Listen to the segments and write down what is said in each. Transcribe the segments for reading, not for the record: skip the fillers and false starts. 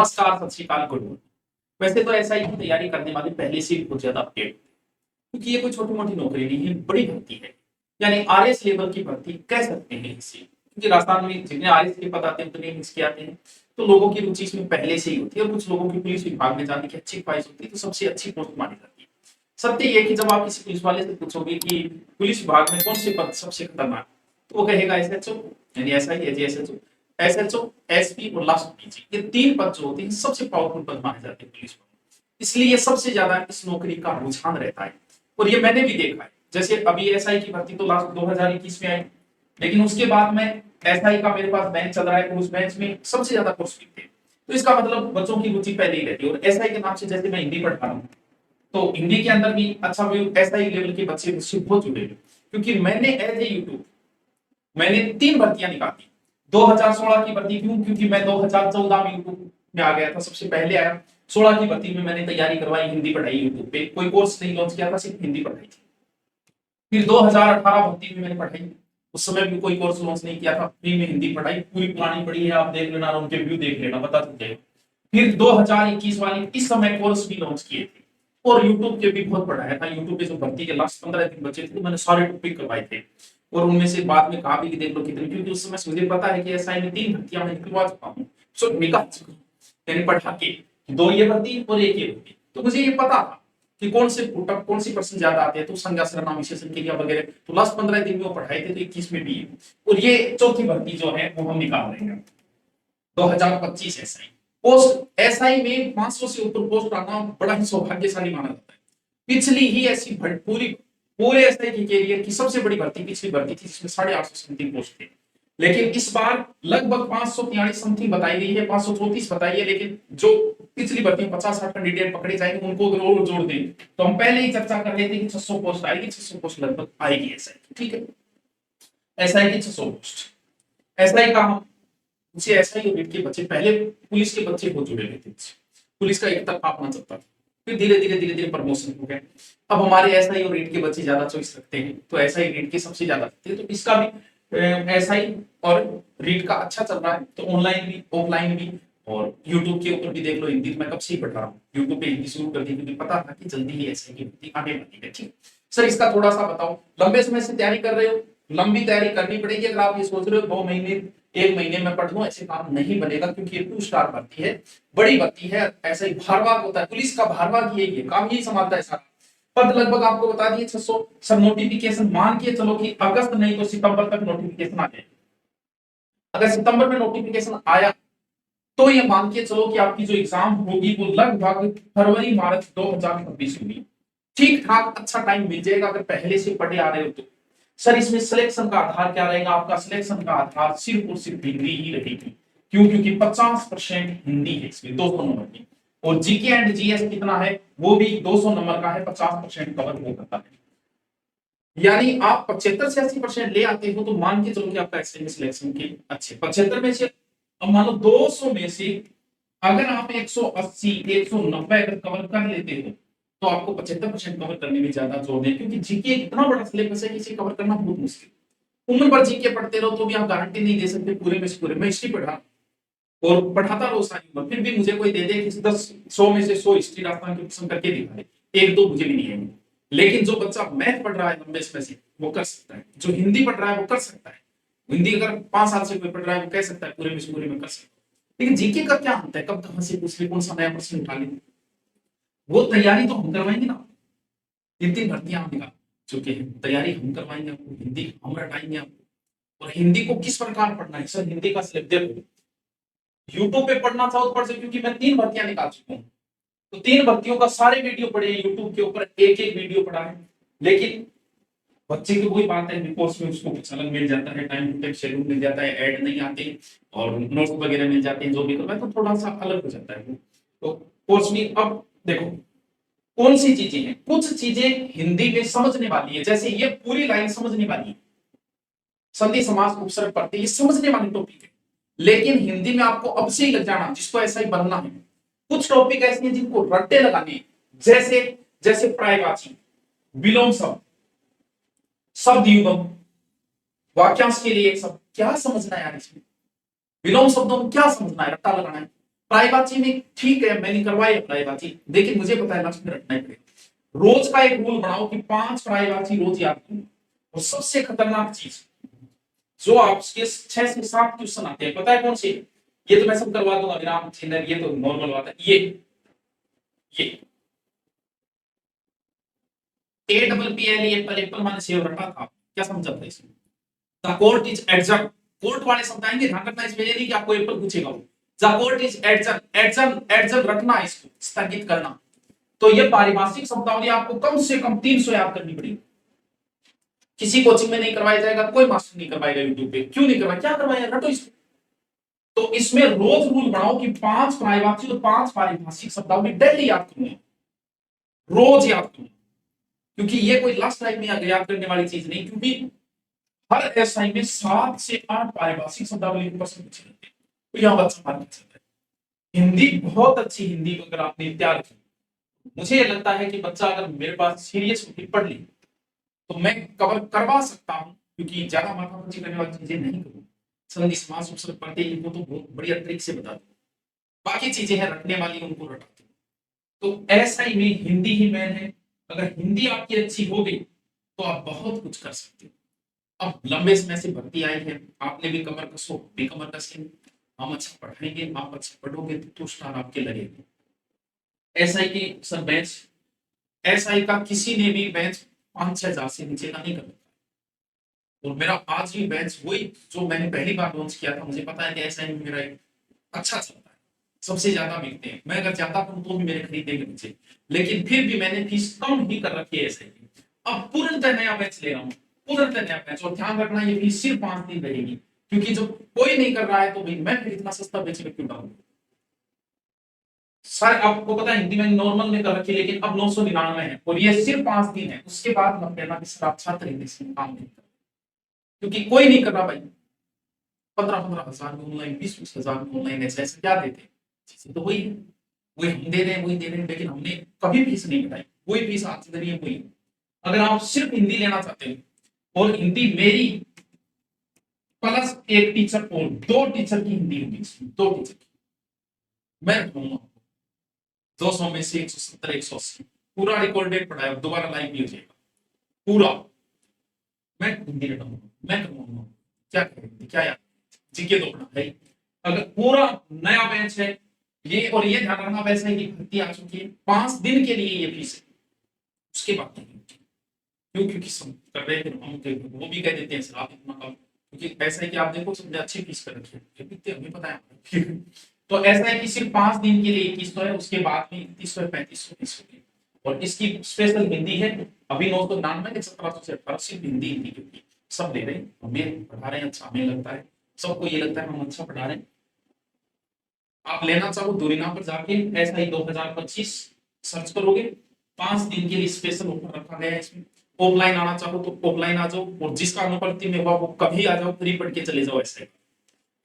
नमस्कार, सत श्री अकाल, गुड मॉर्निंग। वैसे तो एसआई की तैयारी करने वाले पहले से ही बहुत ज्यादा अपडेट, क्योंकि ये कोई छोटी मोटी नौकरी नहीं है, बड़ी भर्ती है। यानी आरएस लेवल की भर्ती कह सकते हैं इसे, क्योंकि राजस्थान में जितने आरएस के पद आते हैं उतने इसके आते हैं। तो लोगों की रुचि इसमें पहले से ही होती है और कुछ लोगों की पुलिस विभाग में जाने की अच्छी ख्वाहिश होती है, तो सबसे अच्छी पोस्ट मानी जाती है। सत्य ये कि जब आप किसी पुलिस वाले से पूछोगे कि पुलिस विभाग में कौन से पद सबसे खतरनाक, तो वो कहेगा एसएचओ, यानी ऐसा ही है एसएचओ, एसएचओ, एसपी और लास्ट पीजी। ये तीन पद जो होते हैं सबसे पावरफुल पद माने जाते हैं पुलिस में, इसलिए सबसे ज्यादा इस नौकरी का रुझान रहता है। और ये मैंने भी देखा है, जैसे अभी एसआई की भर्ती तो लास्ट 2021 में आई, लेकिन उसके बाद में एसआई का मेरे पास बैच चल रहा है, तो उस बैच में सबसे ज्यादा कोर्स थे। तो इसका मतलब बच्चों की रुचि पहले ही रहती है। और एसआई के नाम से जैसे मैं हिंदी पढ़ा रहा हूँ, तो हिंदी के अंदर भी अच्छा व्यू एसआई लेवल के बच्चे मुझसे बहुत जुड़े हैं, क्योंकि मैंने एज ए यूट्यूब मैंने 3 भर्तियां निकाली। 2016 की भर्ती क्यों, क्योंकि मैं 2014 में यूट्यूब में आ गया था, सबसे पहले आया। 16 की भर्ती में मैंने तैयारी करवाई, हिंदी पढ़ाई यूट्यूब पे, कोई कोर्स नहीं लॉन्च किया था, सिर्फ हिंदी पढ़ाई थी। फिर 2018 भर्ती में मैंने पढ़ाई, उस समय भी कोई कोर्स लॉन्च नहीं किया था, फ्री में हिंदी पढ़ाई, पूरी पुरानी पढ़ी है, आप देख लेना, उनके व्यू देख लेना, पता चल जाएगा। फिर 2021 वाली इस समय कोर्स भी लॉन्च किए थे, और यूट्यूब के भी बहुत पढ़ाया था। यूट्यूब पे जो भर्ती के लास्ट 15 दिन बचे थे, मैंने सारे टॉपिक करवाए थे, और उनमें से बाद में कहा भी कि देख लो कितने, क्योंकि उस समय मुझे पता है कि एसआई में 3 भर्तियां मैं निकलवा चुका हूं, सो निकाल चुका हूं, यानी पढ़ा के 2 ये भर्ती और 1 ये भर्ती। तो मुझे ये पता था कि कौन से पुटअप कौन सी पर्सन ज्यादा आते हैं, तो संज्ञा सर्वनाम विशेषण क्रिया वगैरह, तो लास्ट 15 दिन में वो पढ़ाए थे, तो 21 में भी है। और ये चौथी भर्ती जो है वो हम निकाल रहे हैं 2025 एसआई पोस्ट। एसआई में 500 से ऊपर पोस्ट आना बड़ा ही सौभाग्यशाली माना जाता है। पिछली ही ऐसी पूरी पूरे एसआई की कैरियर की सबसे बड़ी भर्ती पिछली भर्ती थी, जिसमें 850 समथिंग पोस्ट थे। लेकिन इस बार लगभग 543 समथिंग बताई गई है, 534 बताई है, लेकिन जो पिछली भर्ती 50-60 कैंडिडेट पकड़े जाएंगे उनको अगर और जोड़ दें, तो हम पहले ही चर्चा कर रहे थे कि 600 पोस्ट आएगी, 600 पोस्ट लगभग आएगी एसआई, ठीक है। एसआई की 600 पोस्ट, एसआई का हम उसे एसआई यूनिट के बच्चे, पहले पुलिस के बच्चे बहुत जुड़े हुए थे, पुलिस का एक तरफा अपना चलता था, फिर धीरे धीरे प्रमोशन हो गया। अब हमारे एसआई और रीड के बच्चे ज्यादा चॉइस रखते हैं, तो एसआई रीड के सबसे ज्यादा रखते हैं, तो इसका भी एसआई और रीड का अच्छा चल रहा है, तो ऑनलाइन भी ऑफलाइन भी। और यूट्यूब के ऊपर भी देख लो, हिंदी मैं कब से ही पढ़ रहा हूँ, यूट्यूब पे हिंदी शुरू कर दी, क्योंकि पता था कि जल्दी ही एसआई की भर्ती आने वाली है, ठीक। सर इसका थोड़ा सा बताओ, लंबे समय से तैयारी कर रहे हो, लंबी तैयारी करनी पड़ेगी। अगर आप ये सोच रहे हो 2 महीने 1 महीने में पढ़ लो, ऐसे काम नहीं बनेगा, क्योंकि ये 2 स्टार भर्ती है, बड़ी भर्ती है। ऐसा ही भारवाह होता है, पुलिस का भारवाह यही है, काम यही संभालता है सारा। पद लगभग आपको बता दिए 600। सर नोटिफिकेशन मान के चलो कि अगस्त नहीं तो सितंबर तक नोटिफिकेशन आ जाए। अगर सितंबर में नोटिफिकेशन आया तो ये मान के चलो कि आपकी जो एग्जाम होगी वो लगभग फरवरी मार्च 2026 होगी। ठीक ठाक अच्छा टाइम मिल जाएगा अगर पहले से पढ़े आ रहे हो तो। सर इसमें सिलेक्शन का आधार क्या रहेगा? आपका सिलेक्शन का आधार सिर्फ और सिर्फ हिंदी ही रहेगी। क्यों? क्योंकि 50% हिंदी है इसमें, 200 नंबर की। और जीके एंड जीएस कितना है? वो भी 200 नंबर का है, 50% कवर हो करता है। यानी आप 75 से 80% ले आते हो तो मान के चलो कि आपका एक्सएम सिलेक्शन के अच्छे 75 में से, अब मान लो 200 में से अगर आप 180 190 अगर कवर कर लेते हो तो आपको 75% कवर करने में ज्यादा जोर दें, क्योंकि जीके इतना बड़ा सिलेबस है कि इसे कवर करना बहुत मुश्किल। उम्र भर जीके पढ़ते रहो तो भी आप गारंटी नहीं दे सकते पूरे में से पूरे। मैं हिस्ट्री पढ़ा और पढ़ाता रहो सारी उम्र, फिर भी मुझे कोई दे दे कि 100 में से 100 हिस्ट्री राजस्थान की पसंद करके दिखा दे, 1-2 मुझे भी नहीं आएंगे। लेकिन जो बच्चा मैथ पढ़ रहा है लंबे समय से वो कर सकता है, जो हिंदी पढ़ रहा है वो कर सकता है। हिंदी अगर 5 साल से कोई पढ़ रहा है वो कह सकता है पूरे में से पूरे में कर सकता है। लेकिन जीके का क्या होता है, कब कहां से पूछ ले, कौन सा नया प्रश्न उठा ले, वो तैयारी तो हम करवाएंगे ना। 3 भर्तियां हम निकाल चुके हैं, तैयारी हम करवाएंगे आपको, हिंदी हम रटाएंगे आपको। और हिंदी को किस प्रकार पढ़ना है सर, हिंदी का सिलेबस देखो, यूट्यूब पे पढ़ना चाहो तो पढ़ सकते, क्योंकि मैं 3 भर्तियां निकाल चुका हूं, तो 3 भर्तियों का सारे वीडियो पढ़े यूट्यूब के ऊपर, एक वीडियो पढ़ा है। लेकिन बच्चे की वही बात है, कोर्स में उसको कुछ अलग मिल जाता है, टाइम टू टाइम शेड्यूल मिल जाता है, ऐड नहीं आते और नोट्स वगैरह मिल जाते हैं, जो भी करवाए तो थोड़ा सा अलग हो जाता है। तो कोर्स में अब देखो कौन सी चीजें हैं, कुछ चीजें हिंदी में समझने वाली है, जैसे ये पूरी लाइन समझने वाली है, संधि समास उपसर्ग पढ़ते ये समझने वाली टॉपिक है। लेकिन हिंदी में आपको अब से ही लग जाना, जिसको ऐसा ही बनना है। कुछ टॉपिक ऐसे हैं जिनको रट्टे लगाने, जैसे जैसे प्रायवाची, विलोम शब्द, शब्द युग्म, वाक्यांश के लिए एक शब्द, क्या समझना है यार इसमें? विलोम शब्दों को क्या समझना है, रट्टा लगाना है। प्राइवाची में ठीक है, मैंने करवाई प्राइवाची, लेकिन मुझे पता है लास्ट में रटना ही पड़ेगा। रोज का एक रूल बनाओ कि 5 प्राइवाची रोज याद करो। और सबसे खतरनाक चीज जो आपके 6 से 7 क्वेश्चन आते हैं, पता है कौन से? ये तो मैं सब करवा दूंगा विराम चिन्ह, ये तो नॉर्मल बात है। ये APPL एप्पल, एप्पल माने सेव रखा था, क्या समझा था इसमें? The court is adjourn, court वाले शब्द आएंगे, ध्यान रखना, इसमें ये नहीं कि आपको एप्पल पूछेगा। The court is adjourn, adjourn adjourn रखना है, इसको स्थगित करना। तो ये पारिभाषिक शब्दावली आपको कम से कम 300 याद करनी पड़ेगी। किसी कोचिंग में नहीं करवाया जाएगा, कोई मास्टर नहीं करवाएगा यूट्यूब पे। क्यों नहीं करवाया? क्या करवाया? रटो इसको। तो इसमें रोज रूल बनाओ कि 5 प्राइवाची और 5 पारिभाषिक शब्दावली डेली याद करूंगा, रोज याद करूंगा। क्योंकि ये कोई लास्ट टाइम में याद करने वाली चीज नहीं, क्योंकि हर एसआई में 7 से 8 पारिभाषिक शब्दावली के प्रश्न पूछे जाते हैं। तो यहां बच्चा मार सकता है। हिंदी बहुत अच्छी, हिंदी को अगर आपने तैयार की, मुझे ये लगता है कि बच्चा अगर मेरे पास सीरियस होकर पढ़ ले तो मैं कवर करवा सकता हूं, क्योंकि ज्यादा माथापच्ची करने वाली चीजें नहीं करूंगा। संधि समास उपसर्ग पढ़ते ही तो बहुत बढ़िया ट्रिक से बता दूं। बाकी चीजें हैं रटने वाली, उनको रटाते। तो एसआई में हिंदी ही मेन है। अगर हिंदी आपकी अच्छी हो गई तो आप बहुत कुछ कर सकते हो। अब लंबे समय से भर्ती आई है, आपने भी कमर कसो, भी कमर कसेंगे, हम अच्छा पढ़ाएंगे, आप अच्छा पढ़ोगे तो स्टार आपके लगेंगे। एसआई की सर बैच, एसआई का किसी ने भी बैच 5-6 हजार से नीचे का नहीं कर सकता। और मेरा आज भी बैच वही जो मैंने पहली बार लॉन्च किया था, मुझे पता है कि एसआई में मेरा एक अच्छा चलता है, सबसे ज्यादा बिकते हैं। मैं अगर ज्यादा करूं तो भी मेरे खरीदेंगे बच्चे, लेकिन फिर भी मैंने फीस कम ही कर रखी है एसआई की। अब पूर्णतः नया बैच ले रहा हूँ, पूर्णतः नया बैच। और ध्यान रखना ये फीस सिर्फ 5 दिन रहेगी, क्योंकि जब कोई नहीं कर रहा है तो भाई मैं फिर इतना सस्ता बेच क्यों डालूं? सर आपको पता है हिंदी में नॉर्मल में कर रखी, लेकिन अब 999 है और ये सिर्फ 5 दिन है। उसके बाद मत कहना कि सर आप छात्र हैं इसमें काम नहीं कर, क्योंकि कोई नहीं कर रहा भाई। 15-15 हजार में ऑनलाइन, 20-20 हजार में ऑनलाइन, ऐसे ऐसे क्या देते हैं? चीजें तो वही है, वही हम दे रहे हैं, वही दे रहे हैं, लेकिन हमने कभी फीस नहीं घटाई, वही फीस आज दे रही है वही। अगर आप सिर्फ हिंदी लेना चाहते हो और हिंदी मेरी प्लस एक टीचर और 2 टीचर की हिंदी होगी, 2 टीचर की, मैं बताऊंगा 200 में से 170, 180 पूरा रिकॉर्डेड पढ़ा है, दोबारा लाइव भी हो जाएगा पूरा। मैं हिंदी रटाऊंगा, मैं करवाऊंगा, क्या करेंगे, क्या यार जीके तो पढ़ा है। अगर पूरा नया बैच है ये, और ये ध्यान रखना वैसे है कि भर्ती आ चुकी है, 5 दिन के लिए ये फीस है, उसके बाद नहीं होती। क्यों? क्योंकि सब कर रहे हैं, हम वो भी कह देते हैं सर आप इतना कम, क्योंकि ऐसा है कि आप देखो सबने अच्छी फीस कर रखी है, कितने हमें पता है। तो ऐसा है कि सिर्फ 5 दिन के लिए 2100 है, उसके बाद में 3100, 3500, 3000 और इसकी स्पेशल हिंदी है। अभी 999, 1700 से 1800 सिर्फ हिंदी, हिंदी क्योंकि सब ले रहे हैं, हमें पढ़ा रहे हैं अच्छा, हमें लगता है, सबको ये लगता है हम अच्छा पढ़ा रहे हैं। आप लेना चाहो दूरिना पर जाके ऐसा ही 2025 सर्च करोगे, 5 दिन के लिए स्पेशल ऑफर रखा गया है इसमें। ऑफलाइन आना चाहो तो ऑफलाइन आ जाओ, और जिसका अनुपस्थिति में हुआ वो कभी आ जाओ, फ्री पढ़ के चले जाओ।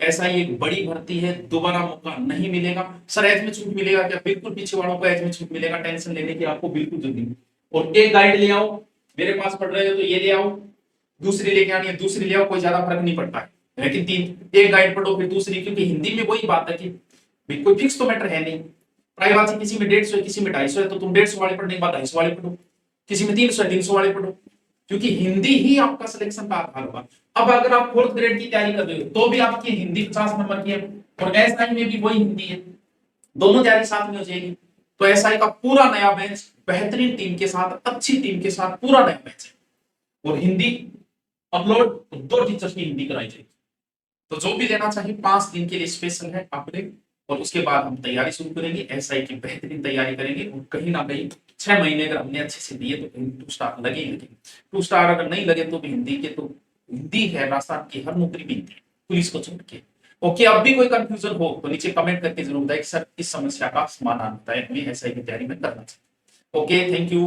ऐसा ही एक बड़ी भर्ती है, दोबारा मौका नहीं मिलेगा। सर एज में छूट मिलेगा क्या? बिल्कुल पीछे वालों को एज में छूट मिलेगा, टेंशन लेने की आपको बिल्कुल जरूरत नहीं। और एक गाइड ले आओ, मेरे पास पढ़ रहे हो तो ये ले आओ, दूसरी लेके आनी है दूसरी ले आओ, कोई ज्यादा फर्क नहीं पड़ता है। लेकिन 3 एक गाइड पढ़ो फिर दूसरी, क्योंकि हिंदी में वही बात है कि कोई फिक्स तो मैटर है नहीं। प्राइवाची किसी में 150 है, किसी में 250 है, तो तुम 150 वाले पढ़ने के बाद 250 वाले पढ़ो, किसी में 300 है 300 वाले पढ़ो, क्योंकि हिंदी ही आपका सिलेक्शन का आधार होगा। अब अगर आप 4th ग्रेड की तैयारी कर रहे हो तो भी आपकी हिंदी 50 नंबर की है, और एसआई में भी वही हिंदी है, दोनों तैयारी साथ में हो जाएगी। तो एसआई का पूरा नया बैच बेहतरीन टीम के साथ, अच्छी टीम के साथ पूरा नया बैच है, और हिंदी अपलोड 2 टीचर्स की हिंदी कराई जाएगी। तो जो भी लेना चाहिए 5 दिन के लिए स्पेशल है अपने, और उसके बाद हम तैयारी शुरू करेंगे, एसआई की बेहतरीन तैयारी करेंगे, और कहीं ना कहीं 6 महीने अगर हमने अच्छे से दिए तो कहीं 2 स्टार लगे ही लगे। 2 स्टार अगर नहीं लगे तो भी हिंदी के तो हिंदी है राजस्थान की हर नौकरी मिलती है, पुलिस को छोड़ के। ओके, अब भी कोई कंफ्यूजन हो तो नीचे कमेंट करके जरूर बताएं कि सर इस समस्या का समाधान बताएं, हमें एसआई की तैयारी में करना चाहिए। Okay, thank you.